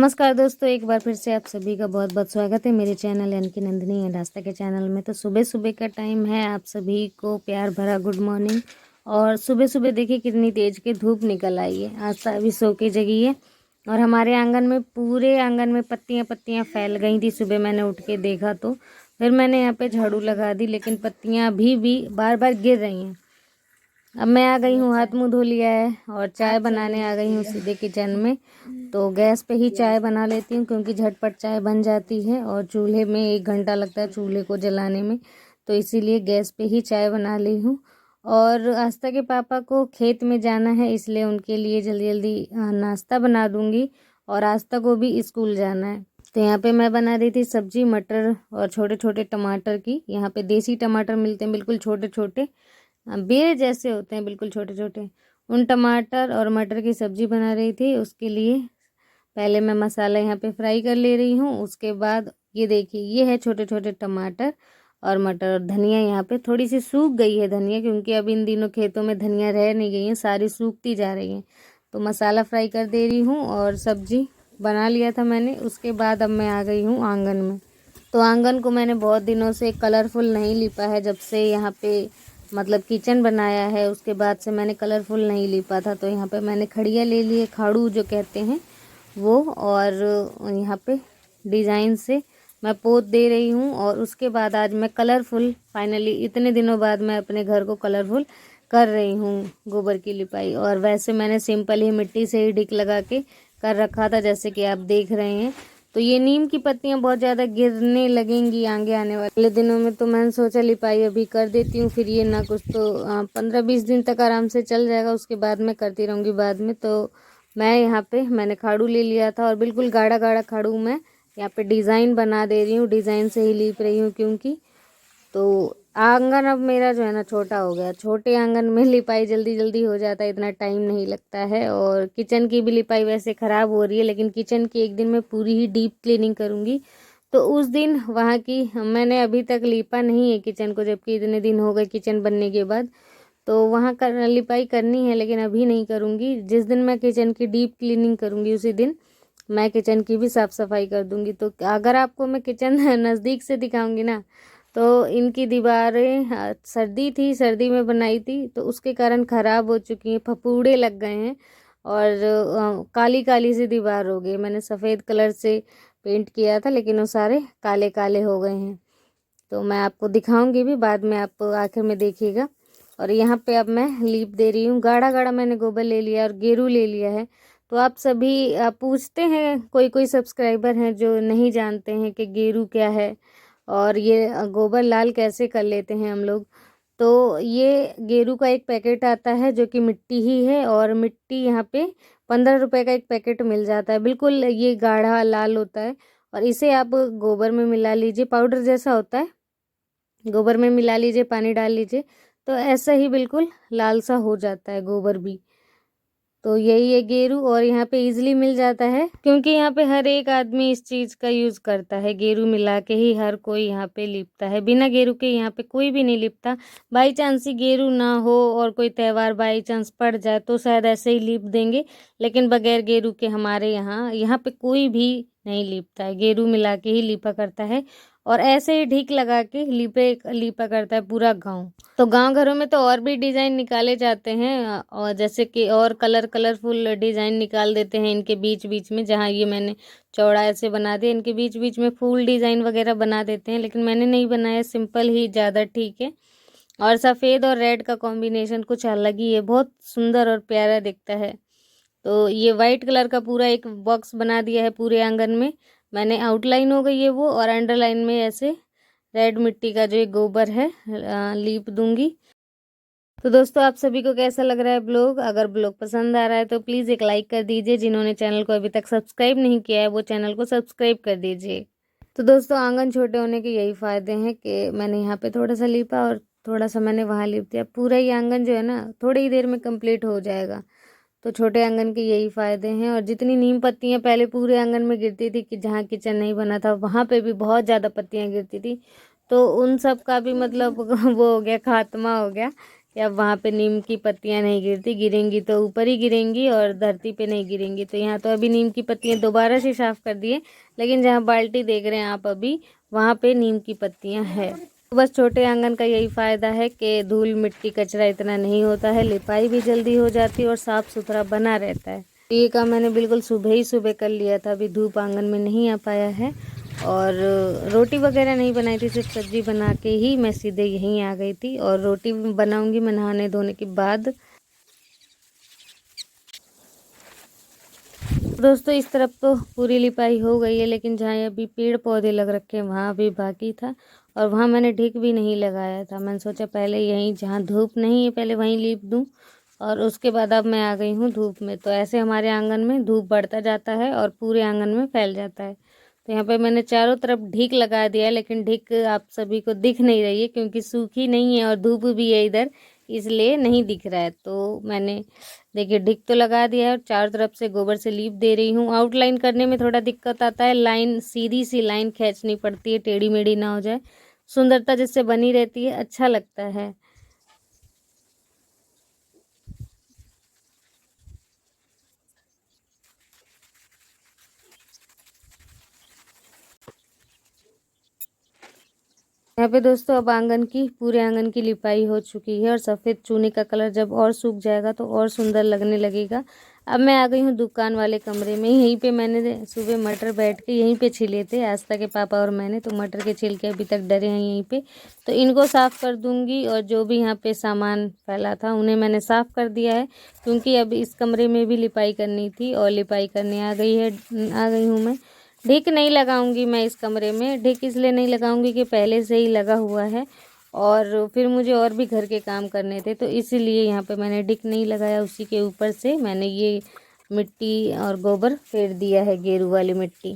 नमस्कार दोस्तों, एक बार फिर से आप सभी का बहुत बहुत स्वागत है मेरे चैनल यानी कि नंदिनी एंड रास्ता के चैनल में। तो सुबह सुबह का टाइम है, आप सभी को प्यार भरा गुड मॉर्निंग। और सुबह सुबह देखिए कितनी तेज की धूप निकल आई है। आज तो अभी सो के जगी है और हमारे आंगन में, पूरे आंगन में पत्तियां पत्तियां फैल गई थी। सुबह मैंने उठ के देखा तो फिर मैंने यहाँ पे झाड़ू लगा दी, लेकिन पत्तियां अभी भी बार बार गिर रही हैं। अब मैं आ गई हूँ, हाथ मुंह धो लिया है और चाय बनाने आ गई हूँ सीधे किचन में। तो गैस पे ही चाय बना लेती हूँ क्योंकि झटपट चाय बन जाती है और चूल्हे में 1 घंटा लगता है चूल्हे को जलाने में। तो इसीलिए गैस पे ही चाय बना ली हूँ। और आस्था के पापा को खेत में जाना है, इसलिए उनके लिए जल्दी जल्दी नाश्ता बना दूँगी और आस्था को भी स्कूल जाना है। तो यहाँ पे मैं बना रही थी सब्जी, मटर और छोटे छोटे टमाटर की। यहाँ पे देसी टमाटर मिलते हैं, बिल्कुल छोटे छोटे, बेर जैसे होते हैं, बिल्कुल छोटे छोटे। उन टमाटर और मटर की सब्जी बना रही थी। उसके लिए पहले मैं मसाला यहाँ पे फ्राई कर ले रही हूँ। उसके बाद ये देखिए, ये है छोटे छोटे टमाटर और मटर। और धनिया यहाँ पे थोड़ी सी सूख गई है धनिया, क्योंकि अब इन दिनों खेतों में धनिया रह नहीं गई है, सारी सूखती जा रही है। तो मसाला फ्राई कर दे रही हूँ और सब्जी बना लिया था मैंने। उसके बाद अब मैं आ गई हूँ आंगन में। तो आंगन को मैंने बहुत दिनों से कलरफुल नहीं लिपा है, जब से यहाँ पे मतलब किचन बनाया है उसके बाद से मैंने कलरफुल नहीं लिपा था। तो यहाँ पे मैंने खड़िया ले ली है, खाड़ू जो कहते हैं वो, और यहाँ पे डिज़ाइन से मैं पोत दे रही हूँ। और उसके बाद आज मैं कलरफुल, फाइनली इतने दिनों बाद मैं अपने घर को कलरफुल कर रही हूँ गोबर की लिपाई। और वैसे मैंने सिंपल ही मिट्टी से ही डिक लगा के कर रखा था, जैसे कि आप देख रहे हैं। तो ये नीम की पत्तियां बहुत ज़्यादा गिरने लगेंगी आगे आने वाले दिनों में, तो मैंने सोचा लिपाई अभी कर देती हूँ। फिर ये ना कुछ तो 15-20 दिन तक आराम से चल जाएगा, उसके बाद मैं करती रहूँगी बाद में। तो मैं यहाँ पे मैंने खाड़ू ले लिया था और बिल्कुल गाढ़ा गाढ़ा खाड़ू मैं यहाँ पे डिज़ाइन बना दे रही हूँ, डिज़ाइन से ही लीप रही हूँ। क्योंकि तो आंगन अब मेरा जो है ना छोटा हो गया, छोटे आंगन में लिपाई जल्दी जल्दी हो जाता है, इतना टाइम नहीं लगता है। और किचन की भी लिपाई वैसे ख़राब हो रही है, लेकिन किचन की एक दिन मैं पूरी ही डीप क्लीनिंग करूँगी। तो उस दिन वहाँ की मैंने अभी तक लिपा नहीं है किचन को, जबकि इतने दिन हो गए किचन बनने के बाद। तो वहाँ कर लिपाई करनी है, लेकिन अभी नहीं करूँगी। जिस दिन मैं किचन की डीप क्लीनिंग करूँगी उसी दिन मैं किचन की भी साफ़ सफाई कर दूँगी। तो अगर आपको मैं किचन नज़दीक से दिखाऊँगी ना, तो इनकी दीवारें सर्दी थी, सर्दी में बनाई थी तो उसके कारण ख़राब हो चुकी हैं, फफूंदे लग गए हैं और काली काली सी दीवार हो गई। मैंने सफ़ेद कलर से पेंट किया था, लेकिन वो सारे काले काले हो गए हैं। तो मैं आपको दिखाऊंगी भी बाद में, आप आखिर में देखिएगा। और यहाँ पे अब मैं लीप दे रही हूँ। गाढ़ा गाढ़ा मैंने गोबर ले लिया और गेरू ले लिया है। तो आप सभी पूछते हैं, कोई कोई सब्सक्राइबर हैं जो नहीं जानते हैं कि गेरू क्या है और ये गोबर लाल कैसे कर लेते हैं हम लोग। तो ये गेरू का एक पैकेट आता है जो कि मिट्टी ही है, और मिट्टी यहाँ पे 15 रुपए का एक पैकेट मिल जाता है। बिल्कुल ये गाढ़ा लाल होता है और इसे आप गोबर में मिला लीजिए, पाउडर जैसा होता है, गोबर में मिला लीजिए, पानी डाल लीजिए, तो ऐसा ही बिल्कुल लाल सा हो जाता है गोबर भी। तो यही है गेरू, और यहाँ पे इजीली मिल जाता है क्योंकि यहाँ पे हर एक आदमी इस चीज़ का यूज़ करता है। गेरू मिला के ही हर कोई यहाँ पे लिपता है, बिना गेरू के यहाँ पे कोई भी नहीं लिपता। बाई चांस ही गेरू ना हो और कोई त्यौहार बाई चांस पड़ जाए तो शायद ऐसे ही लिप देंगे, लेकिन बगैर गेरू के हमारे यहाँ यहाँ पे कोई भी नहीं लिपता है, गेरू मिला के ही लिपा करता है। और ऐसे ही ढीक लगा के लिपा करता है पूरा गांव। तो गांव घरों में तो और भी डिज़ाइन निकाले जाते हैं, और जैसे कि और कलरफुल डिज़ाइन निकाल देते हैं इनके बीच बीच में। जहाँ ये मैंने चौड़ा ऐसे बना दिया, इनके बीच बीच में फूल डिज़ाइन वगैरह बना देते हैं, लेकिन मैंने नहीं बनाया, सिंपल ही ज़्यादा ठीक है। और सफ़ेद और रेड का कॉम्बिनेशन कुछ अलग ही है, बहुत सुंदर और प्यारा दिखता है। तो ये वाइट कलर का पूरा एक बॉक्स बना दिया है पूरे आंगन में मैंने। आउटलाइन हो गई है वो, और अंडरलाइन में ऐसे रेड मिट्टी का जो एक गोबर है लीप दूंगी। तो दोस्तों, आप सभी को कैसा लग रहा है ब्लॉग? अगर ब्लॉग पसंद आ रहा है तो प्लीज़ एक लाइक कर दीजिए। जिन्होंने चैनल को अभी तक सब्सक्राइब नहीं किया है वो चैनल को सब्सक्राइब कर दीजिए। तो दोस्तों, आंगन छोटे होने के यही फ़ायदे हैं कि मैंने यहाँ पे थोड़ा सा लीपा और थोड़ा सा मैंने वहाँ लीप दिया। पूरा ही आंगन जो है ना थोड़ी ही देर में कंप्लीट हो जाएगा। तो छोटे आंगन के यही फ़ायदे हैं। और जितनी नीम पत्तियां पहले पूरे आंगन में गिरती थी, कि जहाँ किचन नहीं बना था वहाँ पे भी बहुत ज़्यादा पत्तियां गिरती थी, तो उन सब का भी मतलब वो हो गया, खात्मा हो गया। कि अब वहाँ पे नीम की पत्तियाँ नहीं गिरती, गिरेंगी तो ऊपर ही गिरेंगी और धरती पे नहीं गिरेंगी। तो यहाँ तो अभी नीम की पत्तियाँ दोबारा से साफ़ कर दिए, लेकिन जहाँ बाल्टी देख रहे हैं आप अभी, वहाँ पे नीम की पत्तियाँ है। तो बस छोटे आंगन का यही फ़ायदा है कि धूल मिट्टी कचरा इतना नहीं होता है, लिपाई भी जल्दी हो जाती है और साफ़ सुथरा बना रहता है। ये काम मैंने बिल्कुल सुबह ही सुबह कर लिया था, अभी धूप आंगन में नहीं आ पाया है। और रोटी वगैरह नहीं बनाई थी, सिर्फ सब्जी बना के ही मैं सीधे यहीं आ गई थी। और रोटी बनाऊंगी मैं नहाने धोने के बाद। दोस्तों इस तरफ तो पूरी लिपाई हो गई है, लेकिन जहाँ अभी पेड़ पौधे लग रखे हैं वहाँ अभी बाकी था। और वहाँ मैंने ढिक भी नहीं लगाया था, मैंने सोचा पहले यहीं जहाँ धूप नहीं है पहले वहीं लीप दूँ, और उसके बाद अब मैं आ गई हूँ धूप में। तो ऐसे हमारे आंगन में धूप बढ़ता जाता है और पूरे आंगन में फैल जाता है। तो यहाँ पे मैंने चारों तरफ ढीक लगा दिया है, लेकिन ढीक आप सभी को दिख नहीं रही है क्योंकि सूखी नहीं है और धूप भी है इधर, इसलिए नहीं दिख रहा है। तो मैंने देखिए ढीक तो लगा दिया है और चारों तरफ से गोबर से लीप दे रही हूँ। आउटलाइन करने में थोड़ा दिक्कत आता है, लाइन सीधी सी लाइन खींचनी पड़ती है, टेढ़ी मेढ़ी ना हो जाए, सुंदरता जिससे बनी रहती है, अच्छा लगता है। यहाँ पे दोस्तों अब आंगन की पूरे आंगन की लिपाई हो चुकी है और सफ़ेद चूने का कलर जब और सूख जाएगा तो और सुंदर लगने लगेगा। अब मैं आ गई हूँ दुकान वाले कमरे में। यहीं पे मैंने सुबह मटर बैठ के यहीं पे छिले थे, आस्था के पापा और मैंने। तो मटर के छिलके अभी तक डरे हैं यहीं पे, तो इनको साफ़ कर दूँगी। और जो भी यहाँ पे सामान फैला था उन्हें मैंने साफ़ कर दिया है, क्योंकि अब इस कमरे में भी लिपाई करनी थी और लिपाई करने आ गई हूँ मैं। ढिक नहीं लगाऊंगी मैं इस कमरे में, ढिक इसलिए नहीं लगाऊंगी कि पहले से ही लगा हुआ है और फिर मुझे और भी घर के काम करने थे, तो इसीलिए यहाँ पे मैंने ढिक नहीं लगाया। उसी के ऊपर से मैंने ये मिट्टी और गोबर फेर दिया है, गेरू वाली मिट्टी।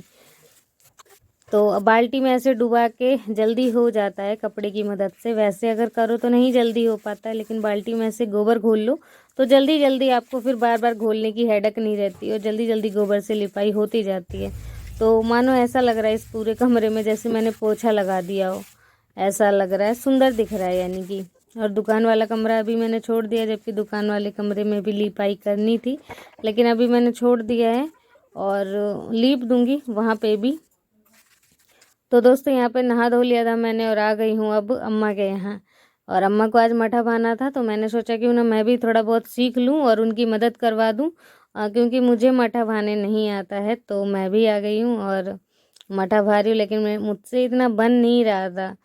तो बाल्टी में ऐसे डुबा के जल्दी हो जाता है कपड़े की मदद से, वैसे अगर करो तो नहीं जल्दी हो पाता है, लेकिन बाल्टी में ऐसे गोबर घोल लो तो जल्दी जल्दी आपको फिर बार बार घोलने की हेडक नहीं रहती और जल्दी जल्दी गोबर से लिपाई होती जाती है। तो मानो ऐसा लग रहा है इस पूरे कमरे में जैसे मैंने पोछा लगा दिया हो, ऐसा लग रहा है, सुंदर दिख रहा है यानी कि। और दुकान वाला कमरा अभी मैंने छोड़ दिया, जबकि दुकान वाले कमरे में भी लिपाई करनी थी, लेकिन अभी मैंने छोड़ दिया है और लीप दूंगी वहाँ पे भी। तो दोस्तों यहाँ पे नहा धो लिया था मैंने और आ गई हूँ अब अम्मा के यहाँ। और अम्मा को आज मठा भाना था, तो मैंने सोचा क्यों ना मैं भी थोड़ा बहुत सीख लूँ और उनकी मदद करवा दूँ, क्योंकि मुझे मठा भाने नहीं आता है। तो मैं भी आ गई हूँ और मठा भा रही हूँ, लेकिन मैं मुझसे इतना बन नहीं रहा था।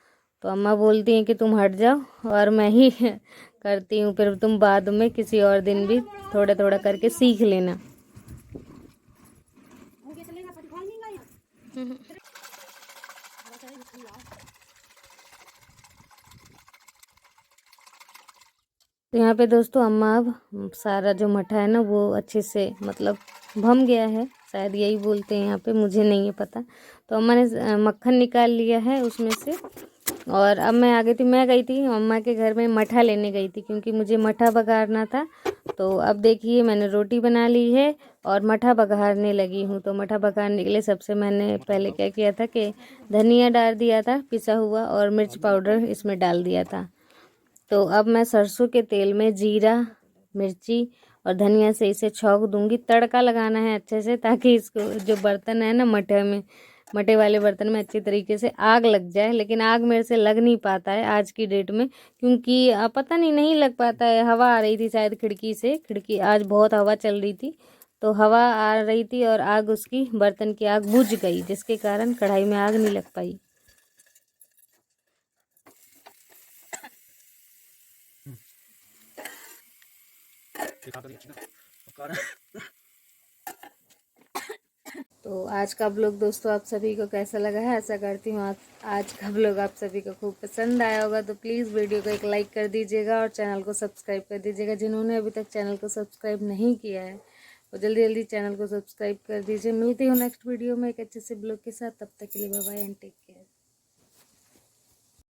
तो अम्मा बोलती हैं कि तुम हट जाओ और मैं ही करती हूँ, फिर तुम बाद में किसी और दिन भी थोड़ा थोड़ा करके सीख लेना। तो यहाँ पे दोस्तों अम्मा अब सारा जो मठा है ना वो अच्छे से मतलब भम गया है, शायद यही बोलते हैं यहाँ पे, मुझे नहीं है पता। तो अम्मा ने मक्खन निकाल लिया है उसमें से। और अब मैं आ गई थी, मैं गई थी अम्मा के घर में मठा लेने गई थी, क्योंकि मुझे मठा बघारना था। तो अब देखिए मैंने रोटी बना ली है और मठा बघारने लगी हूँ। तो मठा बघारने के लिए सबसे मैंने पहले क्या किया था कि धनिया डाल दिया था पिसा हुआ और मिर्च पाउडर इसमें डाल दिया था। तो अब मैं सरसों के तेल में जीरा, मिर्ची और धनिया से इसे छौंक दूंगी। तड़का लगाना है अच्छे से, ताकि इसको जो बर्तन है ना मठे में, मठे वाले बर्तन में अच्छी तरीके से आग लग जाए। लेकिन आग मेरे से लग नहीं पाता है आज की डेट में, क्योंकि पता नहीं लग पाता है। हवा आ रही थी शायद खिड़की से, खिड़की आज बहुत हवा चल रही थी, तो हवा आ रही थी और आग उसकी बर्तन की आग बुझ गई, जिसके कारण कढ़ाई में आग नहीं लग पाई। तो आज का ब्लॉग दोस्तों आप सभी को कैसा लगा है, आशा करती हूँ आज का ब्लॉग आप सभी को खूब पसंद आया होगा। तो प्लीज़ वीडियो को एक लाइक कर दीजिएगा और चैनल को सब्सक्राइब कर दीजिएगा। जिन्होंने अभी तक चैनल को सब्सक्राइब नहीं किया है वो जल्दी जल्दी चैनल को सब्सक्राइब कर दीजिए। मिलती हूँ नेक्स्ट वीडियो में एक अच्छे से ब्लॉग के साथ, तब तक के लिए bye bye and take care.